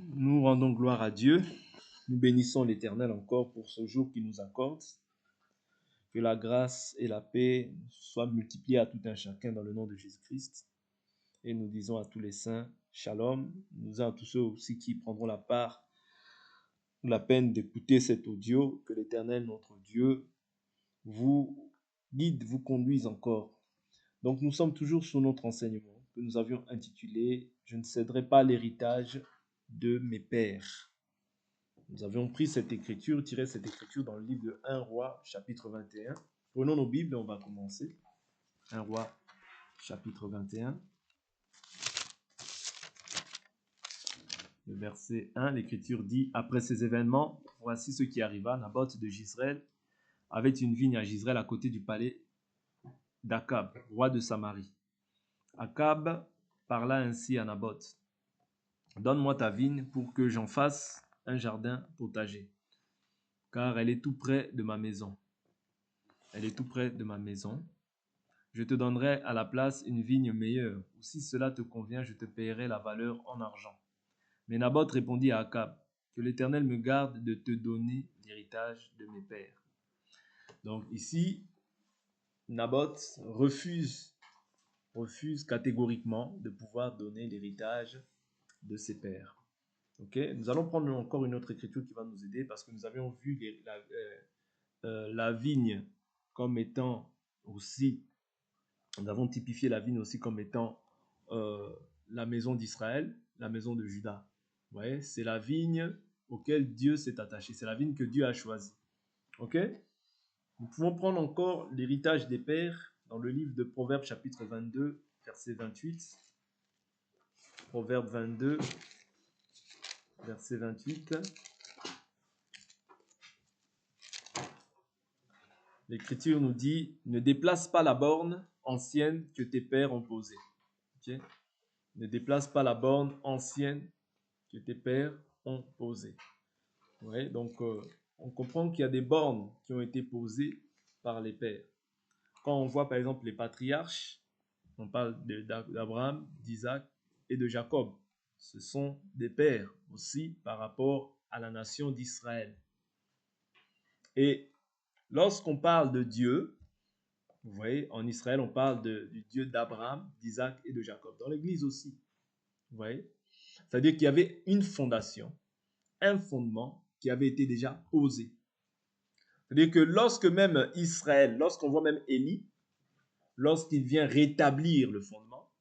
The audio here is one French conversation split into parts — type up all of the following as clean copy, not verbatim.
Nous rendons gloire à Dieu. Nous bénissons l'Éternel encore pour ce jour qu'il nous accorde. Que la grâce et la paix soient multipliées à tout un chacun dans le nom de Jésus-Christ. Et nous disons à tous les saints, Shalom. Nous disons à tous ceux aussi qui prendront la part ou la peine d'écouter cet audio, que l'Éternel, notre Dieu, vous guide, vous conduise encore. Donc nous sommes toujours sur notre enseignement que nous avions intitulé « Je ne céderai pas l'héritage de mes pères ». Nous avions pris cette écriture, tiré cette écriture dans le livre de 1 Roi, chapitre 21. Prenons nos Bibles et on va commencer. 1 Roi, chapitre 21. Le verset 1, l'écriture dit « Après ces événements, voici ce qui arriva. Naboth de Jizréel avait une vigne à Jizréel à côté du palais d'Akab, roi de Samarie. Akab parla ainsi à Naboth. « Donne-moi ta vigne pour que j'en fasse un jardin potager, car elle est tout près de ma maison. Elle est tout près de ma maison. Je te donnerai à la place une vigne meilleure, ou si cela te convient, je te payerai la valeur en argent. » Mais Naboth répondit à Akab, « Que l'Éternel me garde de te donner l'héritage de mes pères. » Donc ici, Naboth refuse catégoriquement de pouvoir donner l'héritage de ses pères. Okay? Nous allons prendre encore une autre écriture qui va nous aider parce que nous avions vu la vigne comme étant aussi, nous avons typifié la vigne aussi comme étant la maison d'Israël, la maison de Juda. Vous voyez, c'est la vigne auquel Dieu s'est attaché, c'est la vigne que Dieu a choisie. Ok? Nous pouvons prendre encore l'héritage des pères dans le livre de Proverbes chapitre 22, verset 28. Proverbe 22, verset 28. L'Écriture nous dit « Ne déplace pas la borne ancienne que tes pères ont posée. Okay? Ne déplace pas la borne ancienne que tes pères ont posée. » Ouais, donc, on comprend qu'il y a des bornes qui ont été posées par les pères. Quand on voit par exemple les patriarches, on parle d'Abraham, d'Isaac et de Jacob. Ce sont des pères aussi par rapport à la nation d'Israël. Et lorsqu'on parle de Dieu, vous voyez, en Israël, on parle du Dieu d'Abraham, d'Isaac et de Jacob. Dans l'Église aussi, vous voyez. C'est-à-dire qu'il y avait une fondation, un fondement qui avait été déjà posé. C'est-à-dire que lorsque même Israël, lorsqu'on voit même Élie, lorsqu'il vient rétablir le fondement,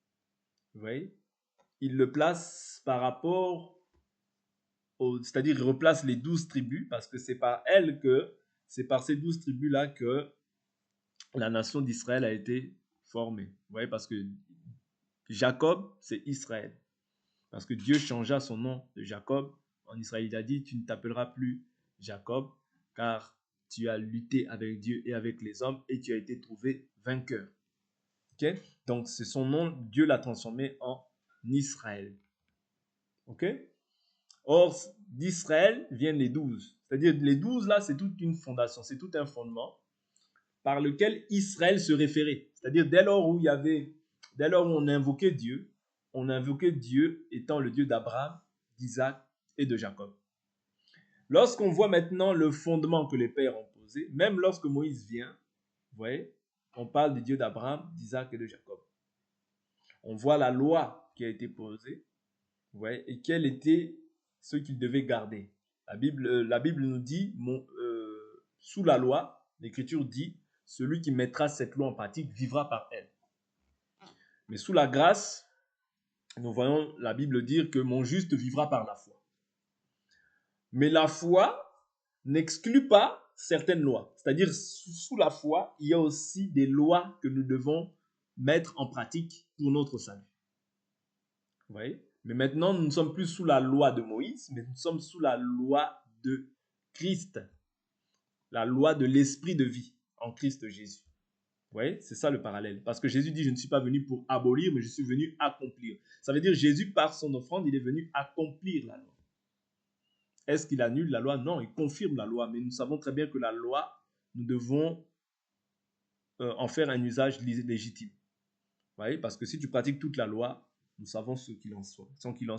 vous voyez, il le place par rapport c'est-à-dire il replace les 12 tribus parce que c'est par ces 12 tribus-là que la nation d'Israël a été formée. Vous voyez, parce que Jacob, c'est Israël. Parce que Dieu changea son nom de Jacob. En Israël, il a dit, tu ne t'appelleras plus Jacob, car tu as lutté avec Dieu et avec les hommes et tu as été trouvé vainqueur. Okay? Donc, c'est son nom, Dieu l'a transformé en Israël. Ok? Or, d'Israël viennent les 12. C'est-à-dire, les 12 là, c'est toute une fondation, c'est tout un fondement par lequel Israël se référait. C'est-à-dire, dès lors où on invoquait Dieu étant le Dieu d'Abraham, d'Isaac et de Jacob. Lorsqu'on voit maintenant le fondement que les pères ont posé, même lorsque Moïse vient, vous voyez, on parle du Dieu d'Abraham, d'Isaac et de Jacob. On voit la loi qui a été posée, vous voyez, et quel était ce qu'il devait garder. La Bible nous dit, sous la loi, l'Écriture dit, celui qui mettra cette loi en pratique vivra par elle. Mais sous la grâce, nous voyons la Bible dire que mon juste vivra par la foi. Mais la foi n'exclut pas certaines lois. C'est-à-dire, sous la foi, il y a aussi des lois que nous devons mettre en pratique pour notre salut. Vous voyez? Mais maintenant, nous ne sommes plus sous la loi de Moïse, mais nous sommes sous la loi de Christ. La loi de l'esprit de vie en Christ Jésus. Vous voyez? C'est ça le parallèle. Parce que Jésus dit, je ne suis pas venu pour abolir, mais je suis venu accomplir. Ça veut dire, Jésus, par son offrande, il est venu accomplir la loi. Est-ce qu'il annule la loi? Non, il confirme la loi. Mais nous savons très bien que la loi, nous devons en faire un usage légitime. Vous voyez? Parce que si tu pratiques toute la loi, nous savons ce qu'il en soit, ce qu'il en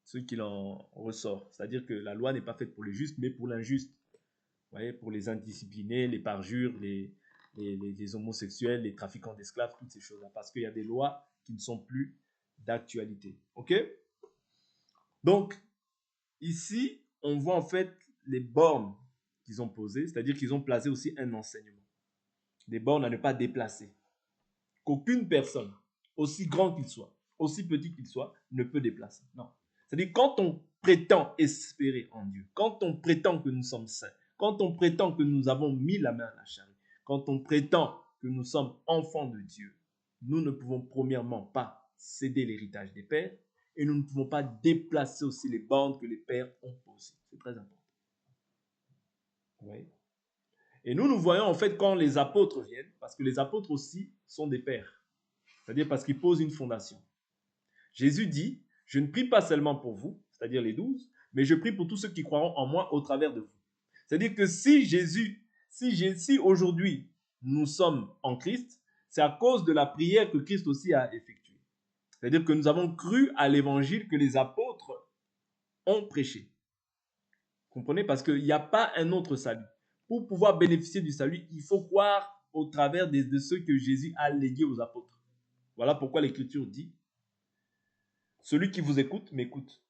ce qu'il en ressort. C'est-à-dire que la loi n'est pas faite pour les justes, mais pour l'injuste. Vous voyez, pour les indisciplinés, les parjures, les homosexuels, les trafiquants d'esclaves, toutes ces choses-là. Parce qu'il y a des lois qui ne sont plus d'actualité. OK? Donc, ici, on voit en fait les bornes qu'ils ont posées, c'est-à-dire qu'ils ont placé aussi un enseignement. Des bornes à ne pas déplacer. Qu'aucune personne, aussi grand qu'il soit, aussi petit qu'il soit, ne peut déplacer. Non. C'est-à-dire quand on prétend espérer en Dieu, quand on prétend que nous sommes saints, quand on prétend que nous avons mis la main à la charrue, quand on prétend que nous sommes enfants de Dieu, nous ne pouvons premièrement pas céder l'héritage des pères et nous ne pouvons pas déplacer aussi les bornes que les pères ont posées. C'est très important. Oui. Et nous voyons en fait quand les apôtres viennent, parce que les apôtres aussi sont des pères, c'est-à-dire parce qu'ils posent une fondation. Jésus dit, je ne prie pas seulement pour vous, c'est-à-dire les 12, mais je prie pour tous ceux qui croiront en moi au travers de vous. C'est-à-dire que si aujourd'hui nous sommes en Christ, c'est à cause de la prière que Christ aussi a effectuée. C'est-à-dire que nous avons cru à l'évangile que les apôtres ont prêché. Vous comprenez? Parce qu'il n'y a pas un autre salut. Pour pouvoir bénéficier du salut, il faut croire au travers de ceux que Jésus a légués aux apôtres. Voilà pourquoi l'Écriture dit, celui qui vous écoute, m'écoute.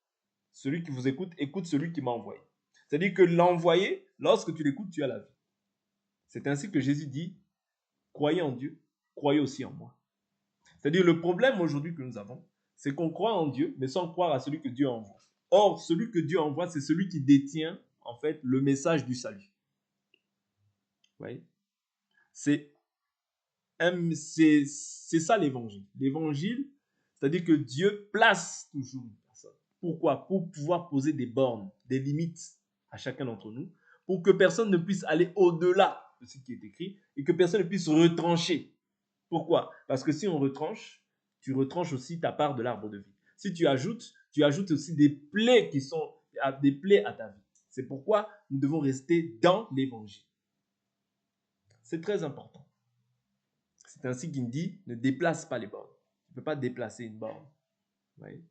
Celui qui vous écoute, écoute celui qui m'a envoyé. C'est-à-dire que l'envoyé, lorsque tu l'écoutes, tu as la vie. C'est ainsi que Jésus dit, croyez en Dieu, croyez aussi en moi. C'est-à-dire le problème aujourd'hui que nous avons, c'est qu'on croit en Dieu, mais sans croire à celui que Dieu envoie. Or, celui que Dieu envoie, c'est celui qui détient, en fait, le message du salut. Vous voyez? C'est ça l'évangile. L'évangile, c'est-à-dire que Dieu place toujours une personne. Pourquoi? Pour pouvoir poser des bornes, des limites à chacun d'entre nous, pour que personne ne puisse aller au-delà de ce qui est écrit et que personne ne puisse retrancher. Pourquoi? Parce que si on retranche, tu retranches aussi ta part de l'arbre de vie. Si tu ajoutes aussi des plaies qui sont des plaies à ta vie. C'est pourquoi nous devons rester dans l'évangile. C'est très important. C'est ainsi qu'il dit, ne déplace pas les bornes. Tu ne peux pas déplacer une borne. Oui.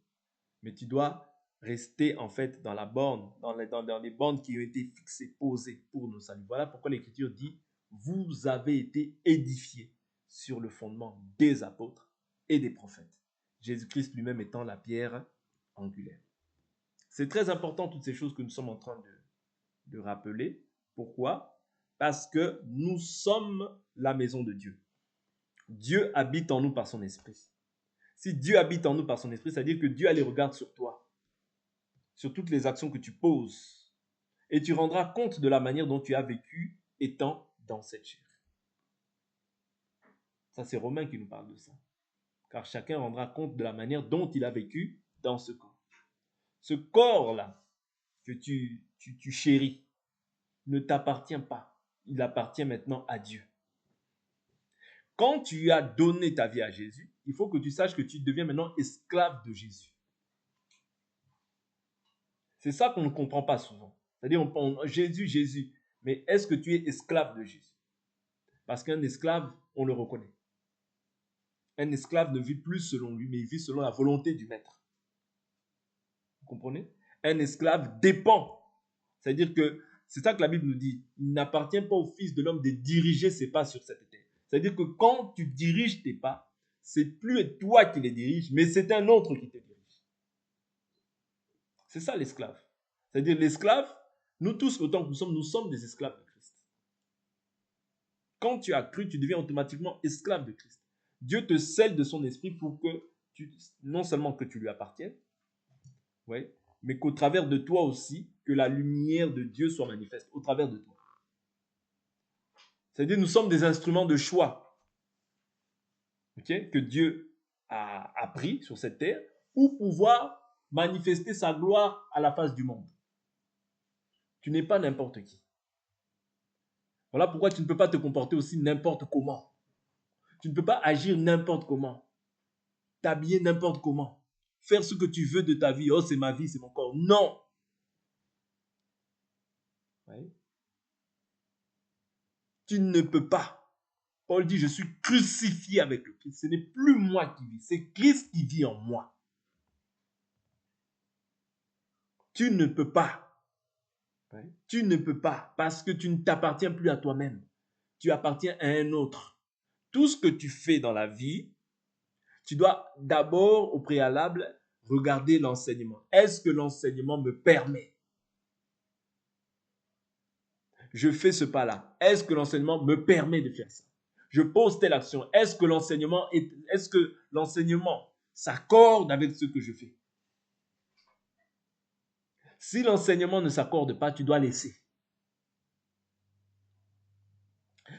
Mais tu dois rester en fait dans la borne, dans les bornes qui ont été fixées, posées pour nos saluts. Voilà pourquoi l'Écriture dit, vous avez été édifiés sur le fondement des apôtres et des prophètes. Jésus-Christ lui-même étant la pierre angulaire. C'est très important toutes ces choses que nous sommes en train de rappeler. Pourquoi? Parce que nous sommes la maison de Dieu. Dieu habite en nous par son esprit. Si Dieu habite en nous par son esprit, c'est-à-dire que Dieu a les regards sur toi, sur toutes les actions que tu poses, et tu rendras compte de la manière dont tu as vécu étant dans cette chair. Ça, c'est Romain qui nous parle de ça. Car chacun rendra compte de la manière dont il a vécu dans ce corps. Ce corps-là que tu chéris ne t'appartient pas. Il appartient maintenant à Dieu. Quand tu as donné ta vie à Jésus, il faut que tu saches que tu deviens maintenant esclave de Jésus. C'est ça qu'on ne comprend pas souvent. C'est-à-dire, Jésus, mais est-ce que tu es esclave de Jésus? Parce qu'un esclave, on le reconnaît. Un esclave ne vit plus selon lui, mais il vit selon la volonté du maître. Vous comprenez? Un esclave dépend. C'est-à-dire que, c'est ça que la Bible nous dit, il n'appartient pas au Fils de l'homme de diriger ses pas sur cette terre. C'est-à-dire que quand tu diriges tes pas, c'est plus toi qui les diriges, mais c'est un autre qui te dirige. C'est ça l'esclave. C'est-à-dire l'esclave, nous tous, autant que nous sommes des esclaves de Christ. Quand tu as cru, tu deviens automatiquement esclave de Christ. Dieu te scelle de son esprit pour que non seulement que tu lui appartiennes, ouais, mais qu'au travers de toi aussi, que la lumière de Dieu soit manifeste au travers de toi. C'est-à-dire nous sommes des instruments de choix, okay, que Dieu a pris sur cette terre pour pouvoir manifester sa gloire à la face du monde. Tu n'es pas n'importe qui. Voilà pourquoi tu ne peux pas te comporter aussi n'importe comment. Tu ne peux pas agir n'importe comment. T'habiller n'importe comment. Faire ce que tu veux de ta vie. Oh, c'est ma vie, c'est mon corps. Non. Oui. Tu ne peux pas. Paul dit, je suis crucifié avec le Christ. Ce n'est plus moi qui vis, c'est Christ qui vit en moi. Tu ne peux pas. Tu ne peux pas parce que tu ne t'appartiens plus à toi-même. Tu appartiens à un autre. Tout ce que tu fais dans la vie, tu dois d'abord, au préalable, regarder l'enseignement. Est-ce que l'enseignement me permet? Je fais ce pas-là. Est-ce que l'enseignement me permet de faire ça? Je pose telle action. Est-ce que l'enseignement s'accorde avec ce que je fais? Si l'enseignement ne s'accorde pas, tu dois laisser.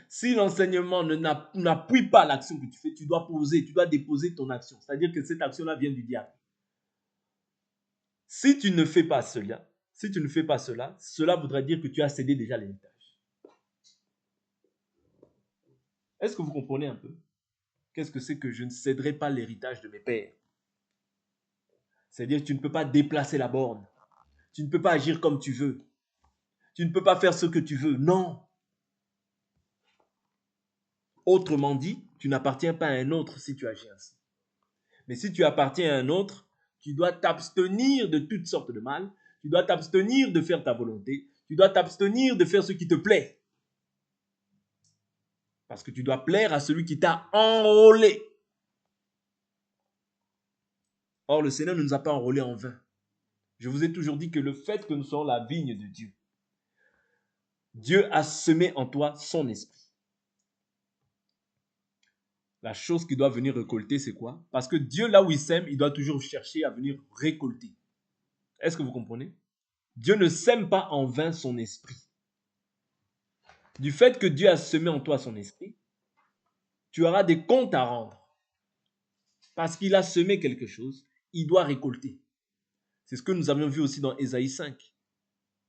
Si l'enseignement n'appuie pas l'action que tu fais, tu dois déposer ton action. C'est-à-dire que cette action-là vient du diable. Si tu ne fais pas cela, cela voudrait dire que tu as cédé déjà l'héritage. Est-ce que vous comprenez un peu? Qu'est-ce que c'est que je ne céderai pas l'héritage de mes pères? C'est-à-dire que tu ne peux pas déplacer la borne. Tu ne peux pas agir comme tu veux. Tu ne peux pas faire ce que tu veux. Non. Autrement dit, tu n'appartiens pas à un autre si tu agis ainsi. Mais si tu appartiens à un autre, tu dois t'abstenir de toutes sortes de mal. Tu dois t'abstenir de faire ta volonté. Tu dois t'abstenir de faire ce qui te plaît. Parce que tu dois plaire à celui qui t'a enrôlé. Or, le Seigneur ne nous a pas enrôlés en vain. Je vous ai toujours dit que le fait que nous soyons la vigne de Dieu, Dieu a semé en toi son esprit. La chose qu'il doit venir récolter, c'est quoi? Parce que Dieu, là où il sème, il doit toujours chercher à venir récolter. Est-ce que vous comprenez? Dieu ne sème pas en vain son esprit. Du fait que Dieu a semé en toi son esprit, tu auras des comptes à rendre. Parce qu'il a semé quelque chose, il doit récolter. C'est ce que nous avions vu aussi dans Ésaïe 5.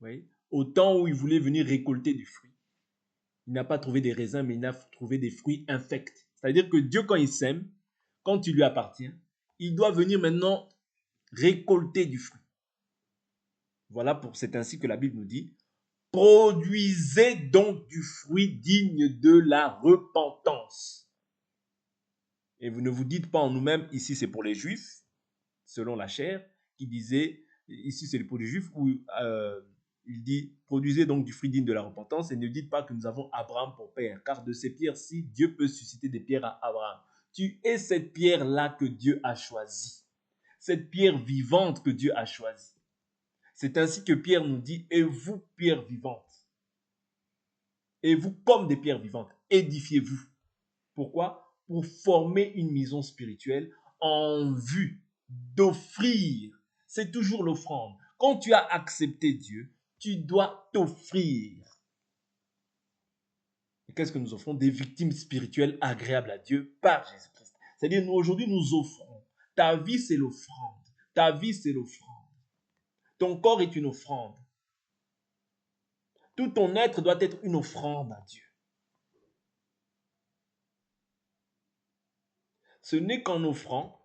Oui? Au temps où il voulait venir récolter du fruit, il n'a pas trouvé des raisins, mais il a trouvé des fruits infects. C'est-à-dire que Dieu, quand il sème, quand il lui appartient, il doit venir maintenant récolter du fruit. Voilà, c'est ainsi que la Bible nous dit, produisez donc du fruit digne de la repentance. Et vous ne vous dites pas en nous-mêmes, ici c'est pour les Juifs, selon la chair, qui disait, ici c'est pour les Juifs, où il dit, produisez donc du fruit digne de la repentance, et ne dites pas que nous avons Abraham pour père, car de ces pierres-ci, Dieu peut susciter des pierres à Abraham. Tu es cette pierre-là que Dieu a choisie, cette pierre vivante que Dieu a choisie. C'est ainsi que Pierre nous dit, et vous, pierres vivantes, et vous comme des pierres vivantes, édifiez-vous. Pourquoi? Pour former une maison spirituelle en vue d'offrir. C'est toujours l'offrande. Quand tu as accepté Dieu, tu dois t'offrir. Et qu'est-ce que nous offrons? Des victimes spirituelles agréables à Dieu par Jésus-Christ. C'est-à-dire, nous aujourd'hui, nous offrons. Ta vie, c'est l'offrande. Ta vie, c'est l'offrande. Ton corps est une offrande. Tout ton être doit être une offrande à Dieu. Ce n'est qu'en offrant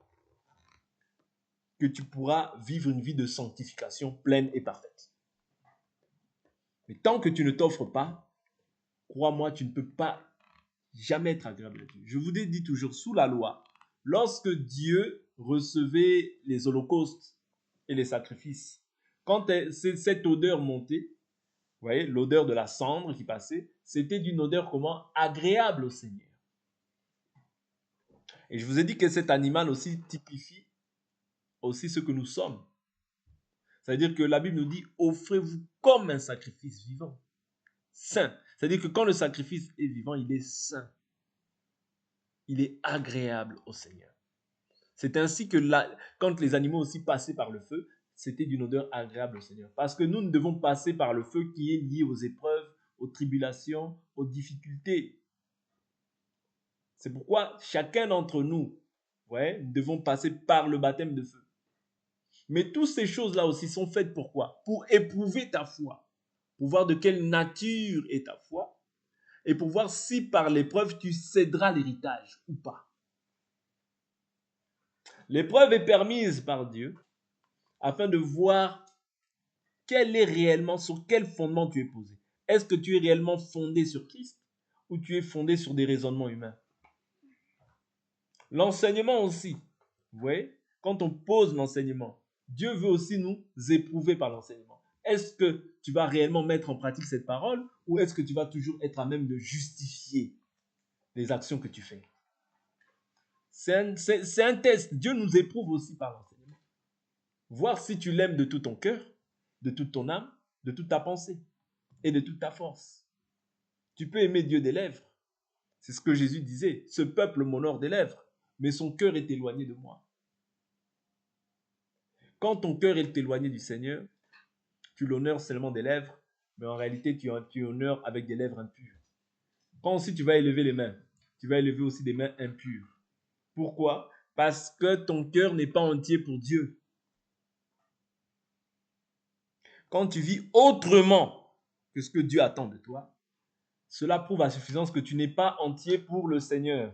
que tu pourras vivre une vie de sanctification pleine et parfaite. Mais tant que tu ne t'offres pas, crois-moi, tu ne peux pas jamais être agréable à Dieu. Je vous ai dit toujours, sous la loi, lorsque Dieu recevait les holocaustes et les sacrifices, quand cette odeur montait, vous voyez, l'odeur de la cendre qui passait, c'était d'une odeur comment? Agréable au Seigneur. Et je vous ai dit que cet animal aussi typifie aussi ce que nous sommes. C'est-à-dire que la Bible nous dit, offrez-vous comme un sacrifice vivant, saint. C'est-à-dire que quand le sacrifice est vivant, il est saint. Il est agréable au Seigneur. C'est ainsi que quand les animaux aussi passaient par le feu, c'était d'une odeur agréable au Seigneur. Parce que nous devons passer par le feu qui est lié aux épreuves, aux tribulations, aux difficultés. C'est pourquoi chacun d'entre nous, nous devons passer par le baptême de feu. Mais toutes ces choses-là aussi sont faites pour quoi? Pour éprouver ta foi, pour voir de quelle nature est ta foi, et pour voir si par l'épreuve tu céderas l'héritage ou pas. L'épreuve est permise par Dieu afin de voir sur quel fondement tu es posé. Est-ce que tu es réellement fondé sur Christ ou tu es fondé sur des raisonnements humains? L'enseignement aussi, vous voyez, quand on pose l'enseignement, Dieu veut aussi nous éprouver par l'enseignement. Est-ce que tu vas réellement mettre en pratique cette parole ou est-ce que tu vas toujours être à même de justifier les actions que tu fais? C'est un test. Dieu nous éprouve aussi par l'enseignement. Voir si tu l'aimes de tout ton cœur, de toute ton âme, de toute ta pensée et de toute ta force. Tu peux aimer Dieu des lèvres. C'est ce que Jésus disait. Ce peuple m'honore des lèvres, mais son cœur est éloigné de moi. Quand ton cœur est éloigné du Seigneur, tu l'honores seulement des lèvres, mais en réalité, tu honores avec des lèvres impures. Quand aussi tu vas élever les mains, tu vas élever aussi des mains impures. Pourquoi? Parce que ton cœur n'est pas entier pour Dieu. Quand tu vis autrement que ce que Dieu attend de toi, cela prouve à suffisance que tu n'es pas entier pour le Seigneur.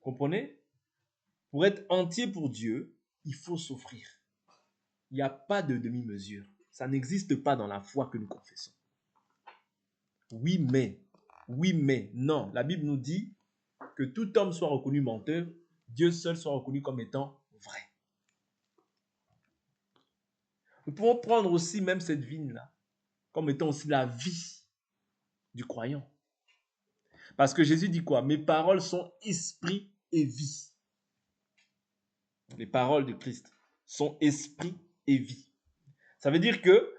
Comprenez? Pour être entier pour Dieu, il faut s'offrir. Il n'y a pas de demi-mesure. Ça n'existe pas dans la foi que nous confessons. Oui, mais, non. La Bible nous dit que tout homme soit reconnu menteur, Dieu seul soit reconnu comme étant vrai. Nous pouvons prendre aussi même cette vigne-là comme étant aussi la vie du croyant. Parce que Jésus dit quoi? Mes paroles sont esprit et vie. Les paroles de Christ sont esprit et vie. Ça veut dire que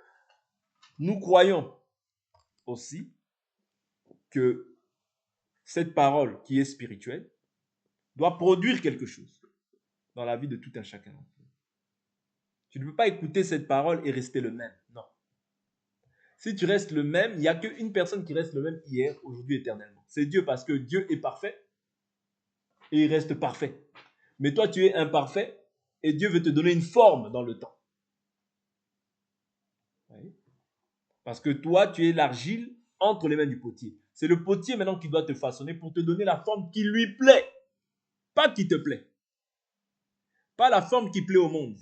nous croyons aussi que cette parole qui est spirituelle doit produire quelque chose dans la vie de tout un chacun. Tu ne peux pas écouter cette parole et rester le même. Non. Si tu restes le même, il n'y a qu'une personne qui reste le même hier, aujourd'hui, éternellement. C'est Dieu, parce que Dieu est parfait et il reste parfait. Mais toi, tu es imparfait et Dieu veut te donner une forme dans le temps. Oui. Parce que toi, tu es l'argile entre les mains du potier. C'est le potier maintenant qui doit te façonner pour te donner la forme qui lui plaît, pas qui te plaît. Pas la forme qui plaît au monde.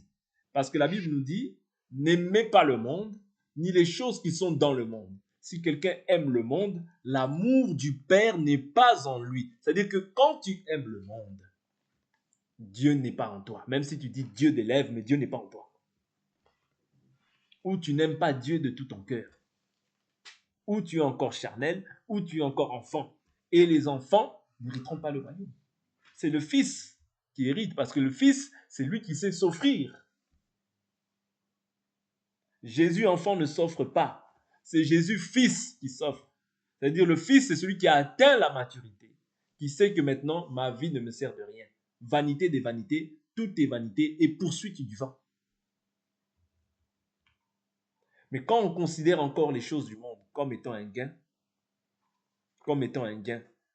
Parce que la Bible nous dit, n'aimez pas le monde, ni les choses qui sont dans le monde. Si quelqu'un aime le monde, l'amour du Père n'est pas en lui. C'est-à-dire que quand tu aimes le monde, Dieu n'est pas en toi. Même si tu dis Dieu des lèvres, mais Dieu n'est pas en toi. Ou tu n'aimes pas Dieu de tout ton cœur. Ou tu es encore charnel, ou tu es encore enfant. Et les enfants n'hériteront pas le royaume. C'est le Fils qui hérite, parce que le Fils, c'est lui qui sait s'offrir. Jésus enfant ne s'offre pas. C'est Jésus fils qui s'offre. C'est-à-dire le fils, c'est celui qui a atteint la maturité, qui sait que maintenant, ma vie ne me sert de rien. Vanité des vanités, tout est vanité et poursuite du vent. Mais quand on considère encore les choses du monde comme étant un gain,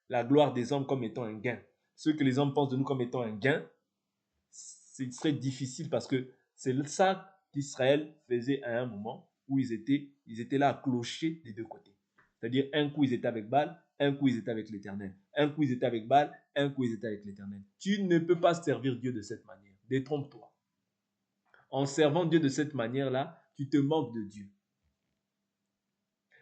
la gloire des hommes comme étant un gain, ce que les hommes pensent de nous comme étant un gain, c'est très difficile parce que c'est ça qu'Israël faisait à un moment où ils étaient là à clocher des deux côtés. C'est-à-dire, un coup, ils étaient avec Baal, un coup, ils étaient avec l'Éternel. Un coup, ils étaient avec Baal, un coup, ils étaient avec l'Éternel. Tu ne peux pas servir Dieu de cette manière. Détrompe-toi. En servant Dieu de cette manière-là, tu te moques de Dieu.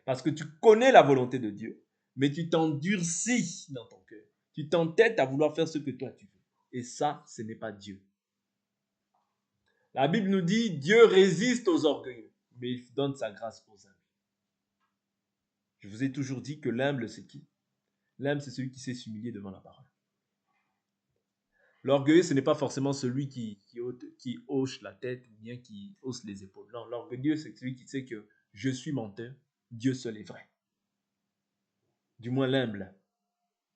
Parce que tu connais la volonté de Dieu, mais tu t'endurcis dans ton cœur. Tu t'entêtes à vouloir faire ce que toi tu veux. Et ça, ce n'est pas Dieu. La Bible nous dit, Dieu résiste aux orgueilleux, mais il donne sa grâce aux humbles. Je vous ai toujours dit que l'humble, c'est qui? L'humble, c'est celui qui sait s'humilier devant la parole. L'orgueilleux, ce n'est pas forcément celui qui hoche la tête ou bien qui hausse les épaules. Non, l'orgueilleux, c'est celui qui sait que je suis menteur, Dieu seul est vrai. Du moins l'humble.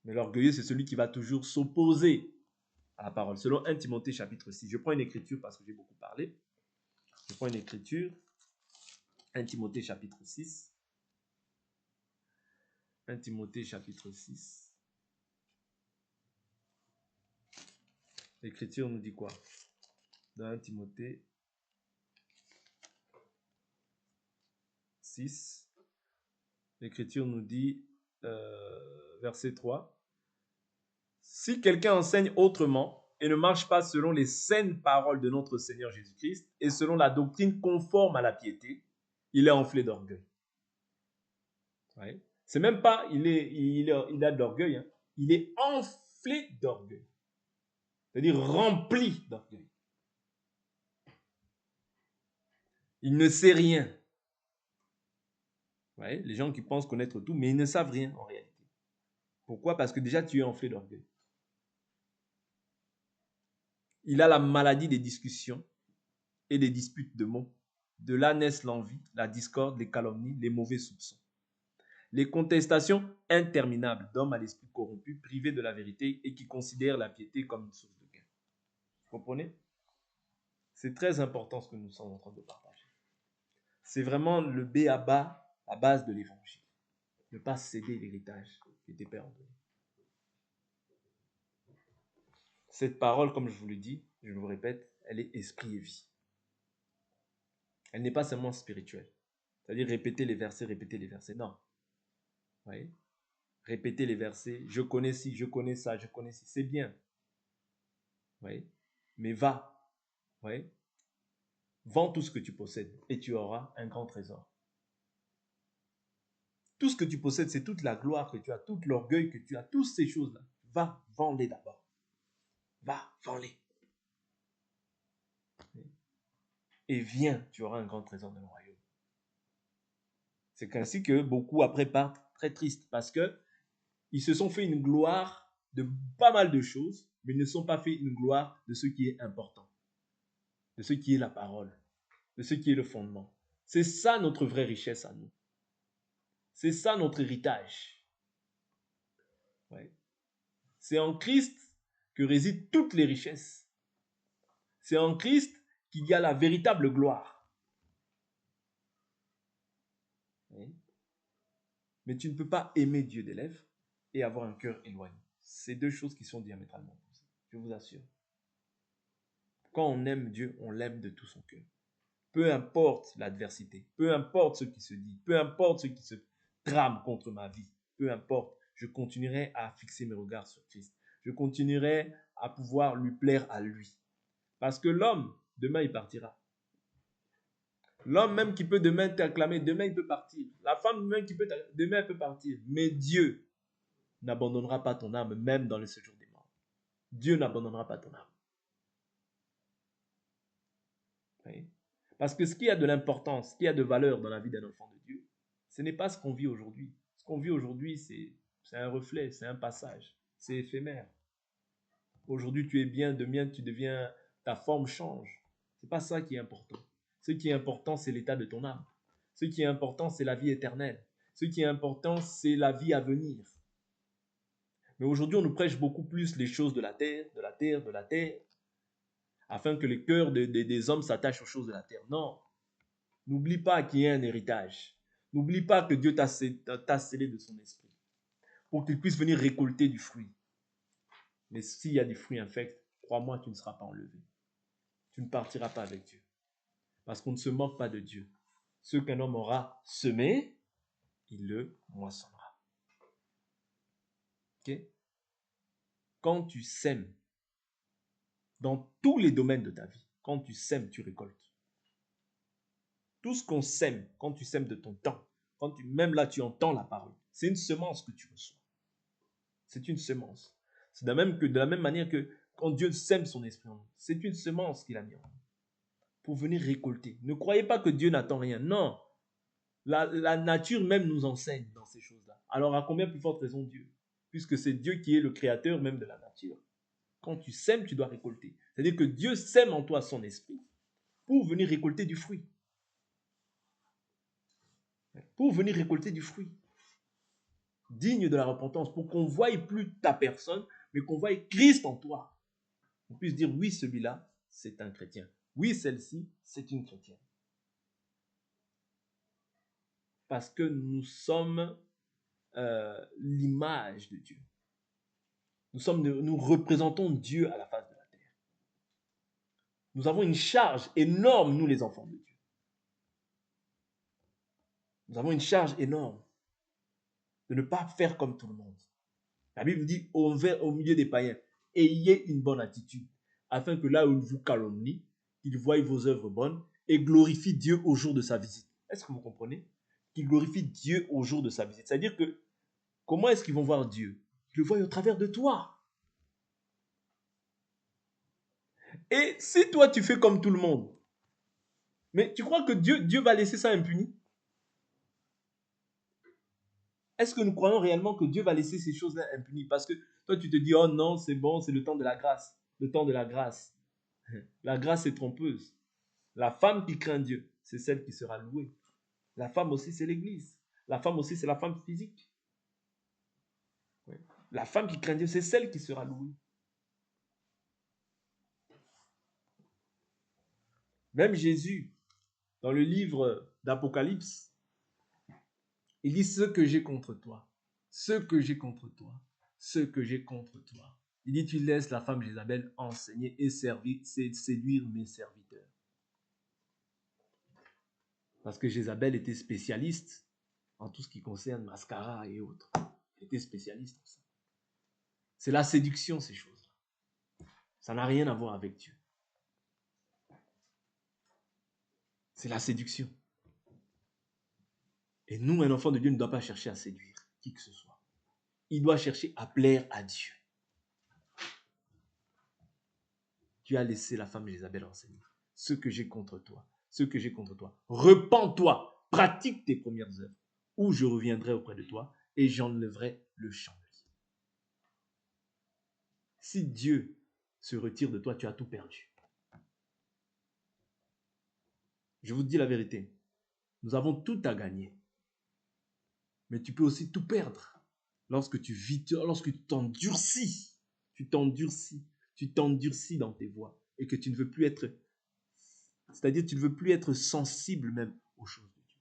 Mais l'orgueilleux, c'est celui qui va toujours s'opposer à la parole. Selon 1 Timothée chapitre 6. Je prends une écriture parce que j'ai beaucoup parlé. Je prends une écriture. 1 Timothée chapitre 6. 1 Timothée chapitre 6. L'écriture nous dit quoi? Dans 1 Timothée 6, l'écriture nous dit, verset 3, si quelqu'un enseigne autrement et ne marche pas selon les saines paroles de notre Seigneur Jésus-Christ et selon la doctrine conforme à la piété, il est enflé d'orgueil. Ouais. C'est même pas, il a de l'orgueil, hein. Il est enflé d'orgueil. C'est-à-dire rempli d'orgueil. Il ne sait rien. Vous voyez, les gens qui pensent connaître tout, mais ils ne savent rien en réalité. Pourquoi? Parce que déjà, tu es enflé d'orgueil. Il a la maladie des discussions et des disputes de mots. De là naissent l'envie, la discorde, les calomnies, les mauvais soupçons. Les contestations interminables d'hommes à l'esprit corrompu, privés de la vérité et qui considèrent la piété comme une source de gain. Vous comprenez? C'est très important ce que nous sommes en train de partager. C'est vraiment le B à bas, la base de l'évangile. Ne pas céder l'héritage que tes pères ont donné. Cette parole, comme je vous le dis, je vous répète, elle est esprit et vie. Elle n'est pas seulement spirituelle. C'est-à-dire répéter les versets. Non. Vous voyez? Répéter les versets. Je connais ci, je connais ça, je connais ci. C'est bien. Vous voyez? Mais va. Vous voyez? Vends tout ce que tu possèdes et tu auras un grand trésor. Tout ce que tu possèdes, c'est toute la gloire que tu as, tout l'orgueil que tu as, toutes ces choses-là. Va, vends-les d'abord. Va, vends-les. Et viens, tu auras un grand trésor dans le royaume. C'est ainsi que beaucoup après partent très tristes parce que ils se sont fait une gloire de pas mal de choses, mais ils ne sont pas fait une gloire de ce qui est important, de ce qui est la parole, de ce qui est le fondement. C'est ça notre vraie richesse à nous. C'est ça notre héritage. Ouais. C'est en Christ que résident toutes les richesses. C'est en Christ qu'il y a la véritable gloire. Ouais. Mais tu ne peux pas aimer Dieu des lèvres et avoir un cœur éloigné. C'est deux choses qui sont diamétralement opposées. Je vous assure. Quand on aime Dieu, on l'aime de tout son cœur. Peu importe l'adversité, peu importe ce qui se dit, peu importe ce qui se trame contre ma vie, peu importe, je continuerai à fixer mes regards sur Christ. Je continuerai à pouvoir lui plaire à lui. Parce que l'homme, demain, il partira. L'homme même qui peut demain t'acclamer, demain, il peut partir. La femme même qui peut demain, elle peut partir. Mais Dieu n'abandonnera pas ton âme, même dans le séjour des morts. Dieu n'abandonnera pas ton âme. Oui. Parce que ce qui a de l'importance, ce qui a de valeur dans la vie d'un enfant de Dieu, ce n'est pas ce qu'on vit aujourd'hui. Ce qu'on vit aujourd'hui, c'est un reflet, c'est un passage, c'est éphémère. Aujourd'hui, tu es bien, demain, tu deviens, ta forme change. Ce n'est pas ça qui est important. Ce qui est important, c'est l'état de ton âme. Ce qui est important, c'est la vie éternelle. Ce qui est important, c'est la vie à venir. Mais aujourd'hui, on nous prêche beaucoup plus les choses de la terre, de la terre, de la terre, afin que les cœurs des hommes s'attachent aux choses de la terre. Non. N'oublie pas qu'il y a un héritage. N'oublie pas que Dieu t'a scellé de son esprit pour qu'il puisse venir récolter du fruit. Mais s'il y a des fruits infects, crois-moi, tu ne seras pas enlevé. Tu ne partiras pas avec Dieu. Parce qu'on ne se moque pas de Dieu. Ce qu'un homme aura semé, il le moissonnera. Okay? Quand tu sèmes, dans tous les domaines de ta vie, quand tu sèmes, tu récoltes. Tout ce qu'on sème, quand tu sèmes de ton temps, même là tu entends la parole, c'est une semence que tu reçois. C'est une semence. C'est de la même manière que quand Dieu sème son esprit en nous, c'est une semence qu'il a mis en nous pour venir récolter. Ne croyez pas que Dieu n'attend rien. Non. La nature même nous enseigne dans ces choses-là. Alors à combien plus forte raison Dieu? Puisque c'est Dieu qui est le créateur même de la nature. Quand tu sèmes, tu dois récolter. C'est-à-dire que Dieu sème en toi son esprit pour venir récolter du fruit. Pour venir récolter du fruit. Digne de la repentance, pour qu'on ne voie plus ta personne, mais qu'on voie Christ en toi. On puisse dire, oui, celui-là, c'est un chrétien. Oui, celle-ci, c'est une chrétienne. Parce que nous sommes l'image de Dieu. Nous représentons Dieu à la face de la terre. Nous avons une charge énorme, nous les enfants de Dieu. Nous avons une charge énorme de ne pas faire comme tout le monde. La Bible dit, au milieu des païens, ayez une bonne attitude, afin que là où ils vous calomnient, qu'ils voient vos œuvres bonnes et glorifient Dieu au jour de sa visite. Est-ce que vous comprenez? Qu'ils glorifient Dieu au jour de sa visite. C'est-à-dire que, comment est-ce qu'ils vont voir Dieu? Ils le voient au travers de toi. Et si toi, tu fais comme tout le monde, mais tu crois que Dieu va laisser ça impuni? Est-ce que nous croyons réellement que Dieu va laisser ces choses-là impunies? Parce que toi, tu te dis, oh non, c'est bon, c'est le temps de la grâce. Le temps de la grâce. La grâce est trompeuse. La femme qui craint Dieu, c'est celle qui sera louée. La femme aussi, c'est l'Église. La femme aussi, c'est la femme physique. Oui. La femme qui craint Dieu, c'est celle qui sera louée. Même Jésus, dans le livre d'Apocalypse, il dit ce que j'ai contre toi, ce que j'ai contre toi, ce que j'ai contre toi. Il dit tu laisses la femme Jézabel enseigner et séduire mes serviteurs. Parce que Jézabel était spécialiste en tout ce qui concerne mascara et autres. Elle était spécialiste en ça. C'est la séduction, ces choses-là. Ça n'a rien à voir avec Dieu. C'est la séduction. Et nous, un enfant de Dieu ne doit pas chercher à séduire qui que ce soit. Il doit chercher à plaire à Dieu. Tu as laissé la femme Jézabel enseigner. Ce que j'ai contre toi, ce que j'ai contre toi. Repens-toi, pratique tes premières œuvres, ou je reviendrai auprès de toi et j'enlèverai le chandelier. Si Dieu se retire de toi, tu as tout perdu. Je vous dis la vérité. Nous avons tout à gagner. Mais tu peux aussi tout perdre. Lorsque tu vis, lorsque tu t'endurcis, tu t'endurcis dans tes voies et que tu ne veux plus être, c'est-à-dire tu ne veux plus être sensible même aux choses de Dieu.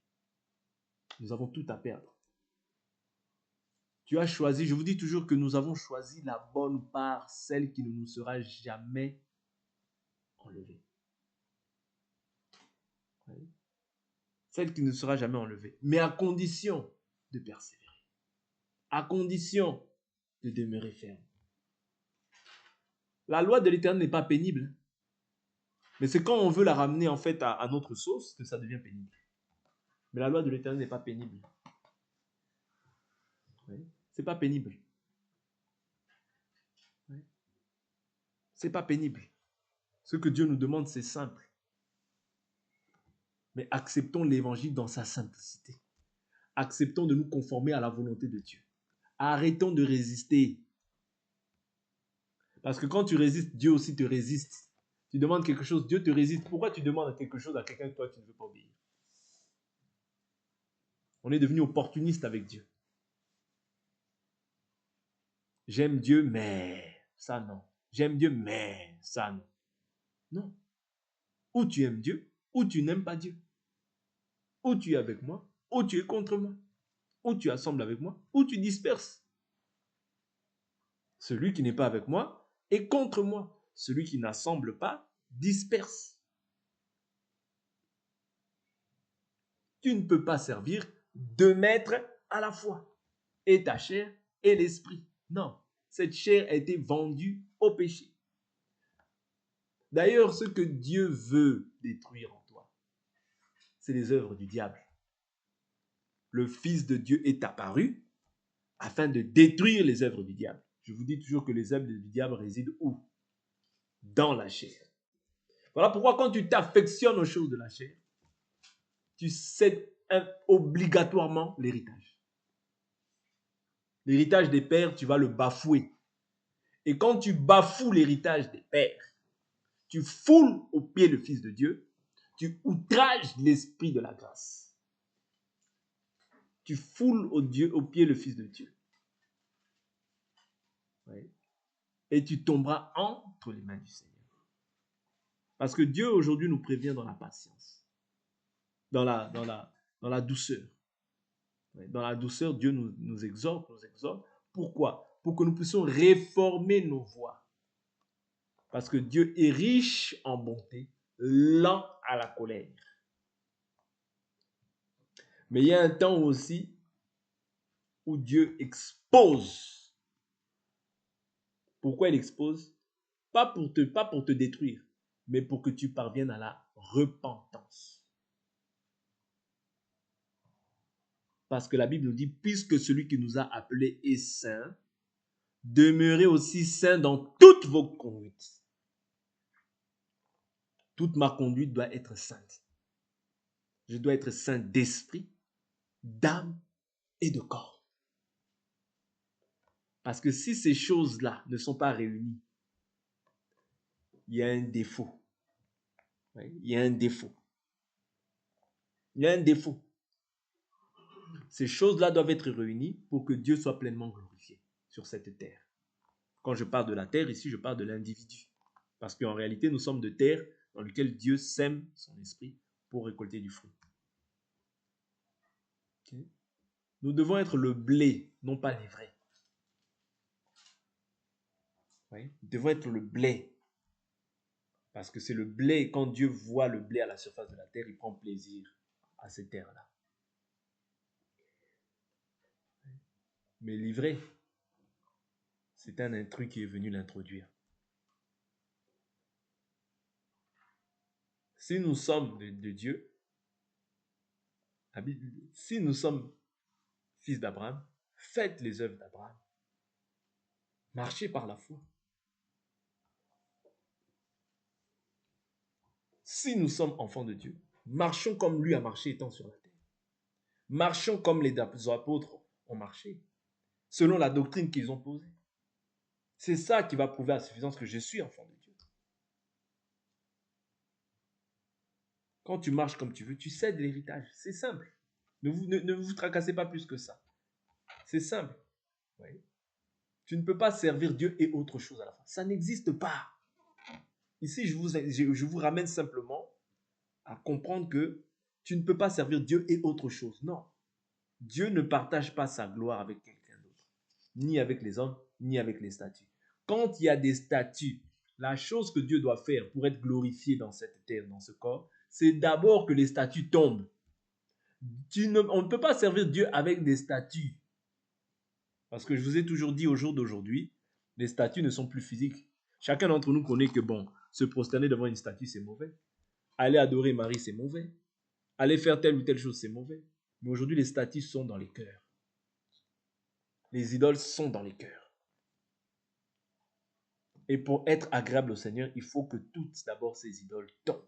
Nous avons tout à perdre. Tu as choisi, je vous dis toujours que nous avons choisi la bonne part, celle qui ne nous sera jamais enlevée. Oui. Celle qui ne sera jamais enlevée, mais à condition de persévérer, à condition de demeurer ferme. La loi de l'Éternel n'est pas pénible, mais c'est quand on veut la ramener en fait à notre sauce que ça devient pénible. Mais la loi de l'Éternel n'est pas pénible. Oui. C'est pas pénible. Oui. C'est pas pénible. Ce que Dieu nous demande, c'est simple. Mais acceptons l'évangile dans sa simplicité. Acceptons de nous conformer à la volonté de Dieu. Arrêtons de résister. Parce que quand tu résistes, Dieu aussi te résiste. Tu demandes quelque chose, Dieu te résiste. Pourquoi tu demandes quelque chose à quelqu'un que toi, tu ne veux pas obéir? On est devenu opportuniste avec Dieu. J'aime Dieu, mais ça non. J'aime Dieu, mais ça non. Non. Ou tu aimes Dieu, ou tu n'aimes pas Dieu. Ou tu es avec moi, ou tu es contre moi. Ou tu assembles avec moi, ou tu disperses. Celui qui n'est pas avec moi est contre moi. Celui qui n'assemble pas disperse. Tu ne peux pas servir deux maîtres à la fois, et ta chair et l'esprit. Non, cette chair a été vendue au péché. D'ailleurs, ce que Dieu veut détruire en toi, c'est les œuvres du diable. Le Fils de Dieu est apparu afin de détruire les œuvres du diable. Je vous dis toujours que les œuvres du diable résident où? Dans la chair. Voilà pourquoi quand tu t'affectionnes aux choses de la chair, tu cèdes obligatoirement l'héritage. L'héritage des pères, tu vas le bafouer. Et quand tu bafoues l'héritage des pères, tu foules au pied le Fils de Dieu, tu outrages l'esprit de la grâce. Tu foules au pied le Fils de Dieu. Oui. Et tu tomberas entre les mains du Seigneur. Parce que Dieu aujourd'hui nous prévient dans la patience, dans la douceur. Dans la douceur, Dieu nous exhorte, Pourquoi? Pour que nous puissions réformer nos voies. Parce que Dieu est riche en bonté, lent à la colère. Mais il y a un temps aussi où Dieu expose. Pourquoi il expose? Pas pour te détruire, mais pour que tu parviennes à la repentance. Parce que la Bible nous dit, puisque celui qui nous a appelés est saint, demeurez aussi saint dans toutes vos conduites. Toute ma conduite doit être sainte. Je dois être saint d'esprit, d'âme et de corps. Parce que si ces choses-là ne sont pas réunies, il y a un défaut. Oui, il y a un défaut. Il y a un défaut. Ces choses-là doivent être réunies pour que Dieu soit pleinement glorifié sur cette terre. Quand je parle de la terre, ici, je parle de l'individu. Parce qu'en réalité, nous sommes de terre dans laquelle Dieu sème son esprit pour récolter du fruit. Okay. Nous devons être le blé, non pas l'ivraie. Oui. Nous devons être le blé. Parce que c'est le blé, quand Dieu voit le blé à la surface de la terre, il prend plaisir à cette terre-là. Mais l'ivraie, c'est un intrus qui est venu l'introduire. Si nous sommes de Dieu, si nous sommes fils d'Abraham, faites les œuvres d'Abraham. Marchez par la foi. Si nous sommes enfants de Dieu, marchons comme lui a marché étant sur la terre. Marchons comme les apôtres ont marché, selon la doctrine qu'ils ont posée. C'est ça qui va prouver à suffisance que je suis enfant de Dieu. Quand tu marches comme tu veux, tu cèdes l'héritage. C'est simple. Ne vous tracassez pas plus que ça. C'est simple. Oui. Tu ne peux pas servir Dieu et autre chose à la fois. Ça n'existe pas. Ici, je vous ramène simplement à comprendre que tu ne peux pas servir Dieu et autre chose. Non. Dieu ne partage pas sa gloire avec quelqu'un d'autre. Ni avec les hommes, ni avec les statues. Quand il y a des statues, la chose que Dieu doit faire pour être glorifié dans cette terre, dans ce corps, c'est d'abord que les statues tombent. On ne peut pas servir Dieu avec des statues. Parce que je vous ai toujours dit au jour d'aujourd'hui, les statues ne sont plus physiques. Chacun d'entre nous connaît que bon, se prosterner devant une statue, c'est mauvais. Aller adorer Marie, c'est mauvais. Aller faire telle ou telle chose, c'est mauvais. Mais aujourd'hui, les statues sont dans les cœurs. Les idoles sont dans les cœurs. Et pour être agréable au Seigneur, il faut que toutes d'abord ces idoles tombent.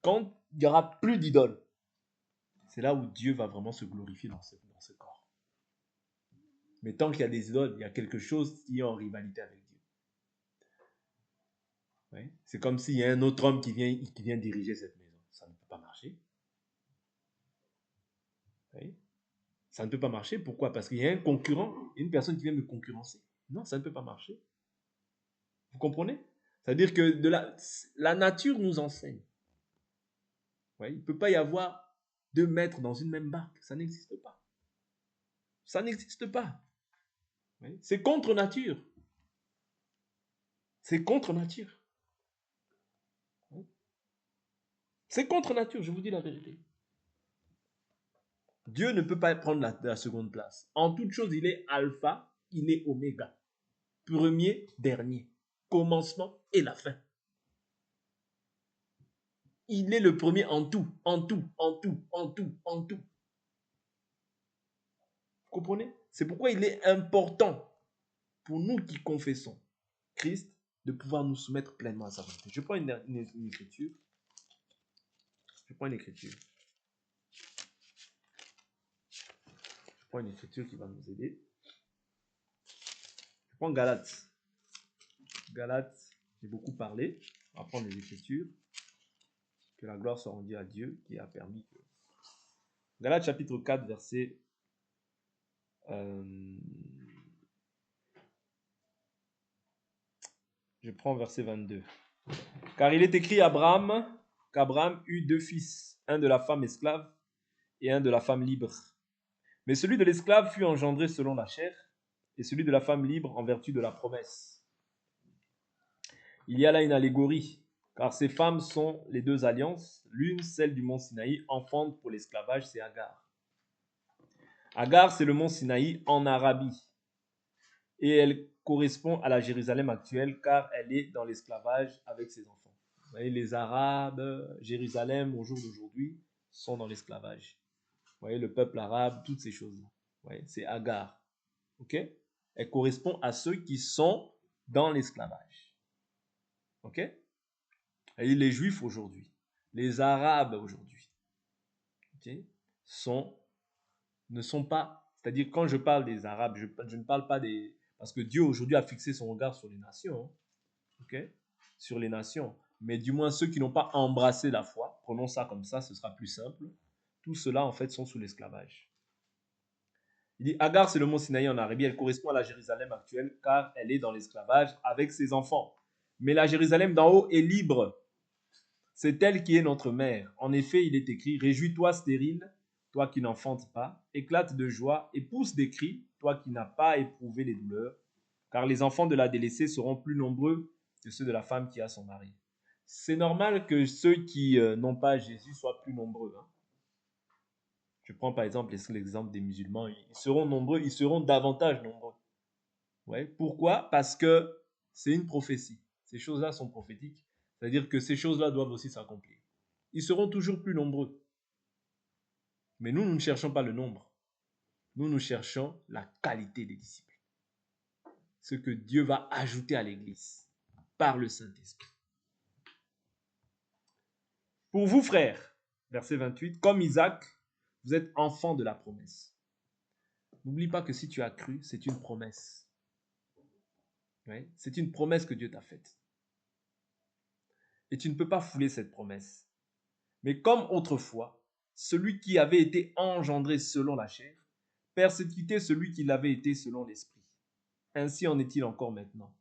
Quand il n'y aura plus d'idoles, c'est là où Dieu va vraiment se glorifier dans ce corps. Mais tant qu'il y a des idoles, il y a quelque chose qui est en rivalité avec Dieu. Oui. C'est comme s'il y a un autre homme qui vient diriger cette maison. Ça ne peut pas marcher. Oui. Ça ne peut pas marcher. Pourquoi? Parce qu'il y a un concurrent, une personne qui vient me concurrencer. Non, ça ne peut pas marcher. Vous comprenez? C'est-à-dire que la nature nous enseigne. Oui. Il ne peut pas y avoir deux maîtres dans une même barque. Ça n'existe pas. Ça n'existe pas. Oui. C'est contre nature. C'est contre nature. Oui. C'est contre nature, je vous dis la vérité. Dieu ne peut pas prendre la seconde place. En toute chose, il est alpha, il est oméga. Premier, dernier. Commencement et la fin. Il est le premier en tout, en tout, en tout, en tout, en tout. Vous comprenez? C'est pourquoi il est important pour nous qui confessons Christ de pouvoir nous soumettre pleinement à sa volonté. Je prends une écriture. Je prends une écriture. Je prends une écriture qui va nous aider. Je prends Galates. Galates, j'ai beaucoup parlé. On va prendre les écritures. Que la gloire soit rendue à Dieu qui a permis que... Galates chapitre 4, verset... Je prends verset 22. Car il est écrit qu'Abraham eut deux fils, un de la femme esclave et un de la femme libre. Mais celui de l'esclave fut engendré selon la chair, et celui de la femme libre en vertu de la promesse. Il y a là une allégorie, car ces femmes sont les deux alliances. L'une, celle du mont Sinaï, enfante pour l'esclavage, c'est Agar. Agar, c'est le mont Sinaï en Arabie. Et elle correspond à la Jérusalem actuelle, car elle est dans l'esclavage avec ses enfants. Vous voyez, les Arabes, Jérusalem, au jour d'aujourd'hui, sont dans l'esclavage. Vous voyez, le peuple arabe, toutes ces choses-là. Vous voyez, c'est Agar. Ok? Elle correspond à ceux qui sont dans l'esclavage. Ok? Et les Juifs aujourd'hui, les Arabes aujourd'hui, okay, ne sont pas, c'est-à-dire quand je parle des Arabes, je ne parle pas des... Parce que Dieu aujourd'hui a fixé son regard sur les nations, hein, okay, sur les nations. Mais du moins ceux qui n'ont pas embrassé la foi, prenons ça comme ça, ce sera plus simple. Tout cela en fait sont sous l'esclavage. Il dit Agar, c'est le mont Sinaï en Arabie, elle correspond à la Jérusalem actuelle car elle est dans l'esclavage avec ses enfants. Mais la Jérusalem d'en haut est libre. C'est elle qui est notre mère. En effet, il est écrit, réjouis-toi stérile, toi qui n'enfantes pas, éclate de joie et pousse des cris, toi qui n'as pas éprouvé les douleurs, car les enfants de la délaissée seront plus nombreux que ceux de la femme qui a son mari. C'est normal que ceux qui n'ont pas Jésus soient plus nombreux. Hein. Je prends par exemple l'exemple des musulmans. Ils seront nombreux, ils seront davantage nombreux. Ouais. Pourquoi? Parce que c'est une prophétie. Ces choses-là sont prophétiques. C'est-à-dire que ces choses-là doivent aussi s'accomplir. Ils seront toujours plus nombreux. Mais nous ne cherchons pas le nombre. Nous cherchons la qualité des disciples. Ce que Dieu va ajouter à l'Église par le Saint-Esprit. Pour vous, frères, verset 28, comme Isaac, vous êtes enfants de la promesse. N'oublie pas que si tu as cru, c'est une promesse. Oui, c'est une promesse que Dieu t'a faite. Et tu ne peux pas fouler cette promesse. Mais comme autrefois, celui qui avait été engendré selon la chair persécutait celui qui l'avait été selon l'esprit. Ainsi en est-il encore maintenant.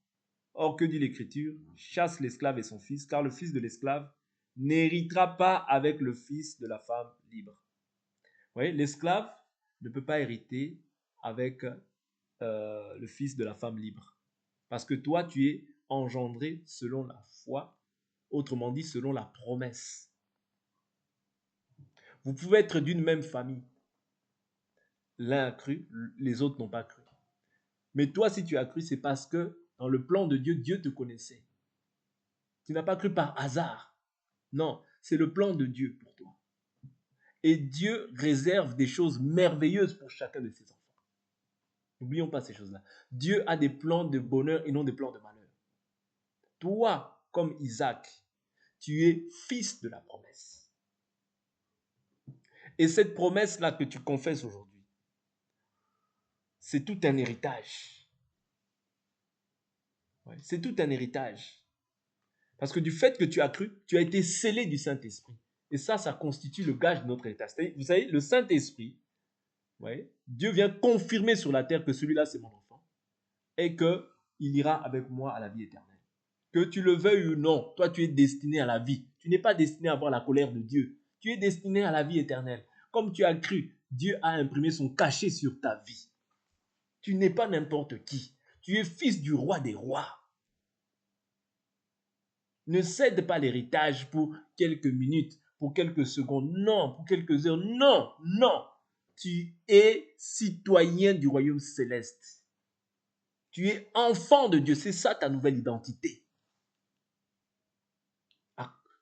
Or, que dit l'Écriture? Chasse l'esclave et son fils, car le fils de l'esclave n'héritera pas avec le fils de la femme libre. Vous voyez, l'esclave ne peut pas hériter avec le fils de la femme libre. Parce que toi, tu es engendré selon la foi, autrement dit, selon la promesse. Vous pouvez être d'une même famille. L'un a cru, les autres n'ont pas cru. Mais toi, si tu as cru, c'est parce que dans le plan de Dieu, Dieu te connaissait. Tu n'as pas cru par hasard. Non, c'est le plan de Dieu pour toi. Et Dieu réserve des choses merveilleuses pour chacun de ses enfants. N'oublions pas ces choses-là. Dieu a des plans de bonheur et non des plans de malheur. Toi, comme Isaac, tu es fils de la promesse. Et cette promesse-là que tu confesses aujourd'hui, c'est tout un héritage. Ouais, c'est tout un héritage. Parce que du fait que tu as cru, tu as été scellé du Saint-Esprit. Et ça constitue le gage de notre héritage. Vous savez, le Saint-Esprit, ouais, Dieu vient confirmer sur la terre que celui-là, c'est mon enfant. Et qu'il ira avec moi à la vie éternelle. Que tu le veuilles ou non, toi, tu es destiné à la vie. Tu n'es pas destiné à avoir la colère de Dieu. Tu es destiné à la vie éternelle. Comme tu as cru, Dieu a imprimé son cachet sur ta vie. Tu n'es pas n'importe qui. Tu es fils du roi des rois. Ne cède pas l'héritage pour quelques minutes, pour quelques secondes, non, pour quelques heures, non, non. Tu es citoyen du royaume céleste. Tu es enfant de Dieu, c'est ça ta nouvelle identité.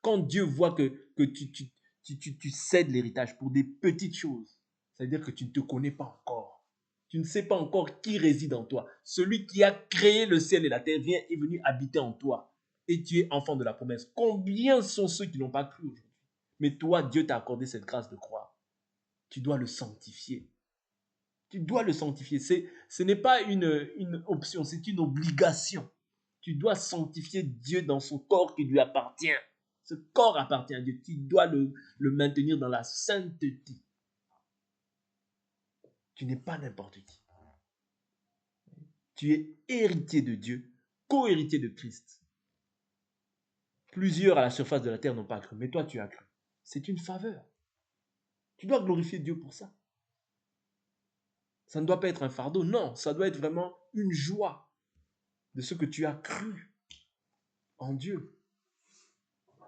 Quand Dieu voit que tu cèdes l'héritage pour des petites choses, c'est-à-dire que tu ne te connais pas encore. Tu ne sais pas encore qui réside en toi. Celui qui a créé le ciel et la terre est venu habiter en toi. Et tu es enfant de la promesse. Combien sont ceux qui n'ont pas cru aujourd'hui? Mais toi, Dieu t'a accordé cette grâce de croire. Tu dois le sanctifier. Tu dois le sanctifier. Ce n'est pas une option, c'est une obligation. Tu dois sanctifier Dieu dans son corps qui lui appartient. Ce corps appartient à Dieu. Tu dois le maintenir dans la sainteté. Tu n'es pas n'importe qui. Tu es héritier de Dieu, co-héritier de Christ. Plusieurs à la surface de la terre n'ont pas cru, mais toi tu as cru. C'est une faveur. Tu dois glorifier Dieu pour ça. Ça ne doit pas être un fardeau, non, ça doit être vraiment une joie de ce que tu as cru en Dieu.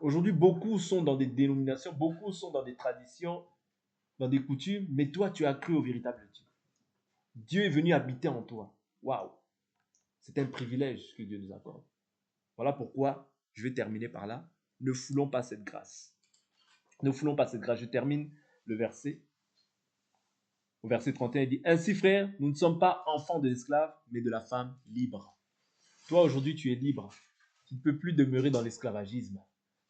Aujourd'hui, beaucoup sont dans des dénominations, beaucoup sont dans des traditions, dans des coutumes, mais toi tu as cru au véritable Dieu. Dieu est venu habiter en toi. Waouh! C'est un privilège que Dieu nous accorde. Voilà pourquoi je vais terminer par là. Ne foulons pas cette grâce. Ne foulons pas cette grâce. Je termine le verset. Au verset 31, il dit « Ainsi, frères, nous ne sommes pas enfants de l'esclave, mais de la femme libre. Toi, aujourd'hui, tu es libre. Tu ne peux plus demeurer dans l'esclavagisme,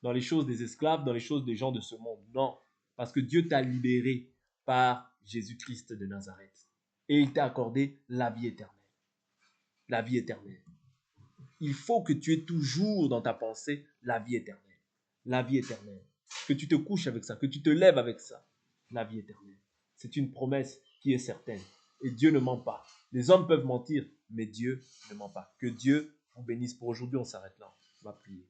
dans les choses des esclaves, dans les choses des gens de ce monde. Non, parce que Dieu t'a libéré par Jésus-Christ de Nazareth. Et il t'a accordé la vie éternelle. La vie éternelle. Il faut que tu aies toujours dans ta pensée la vie éternelle. La vie éternelle. Que tu te couches avec ça, que tu te lèves avec ça. La vie éternelle. C'est une promesse qui est certaine. Et Dieu ne ment pas. Les hommes peuvent mentir, mais Dieu ne ment pas. Que Dieu vous bénisse. Pour aujourd'hui, on s'arrête là. On va prier.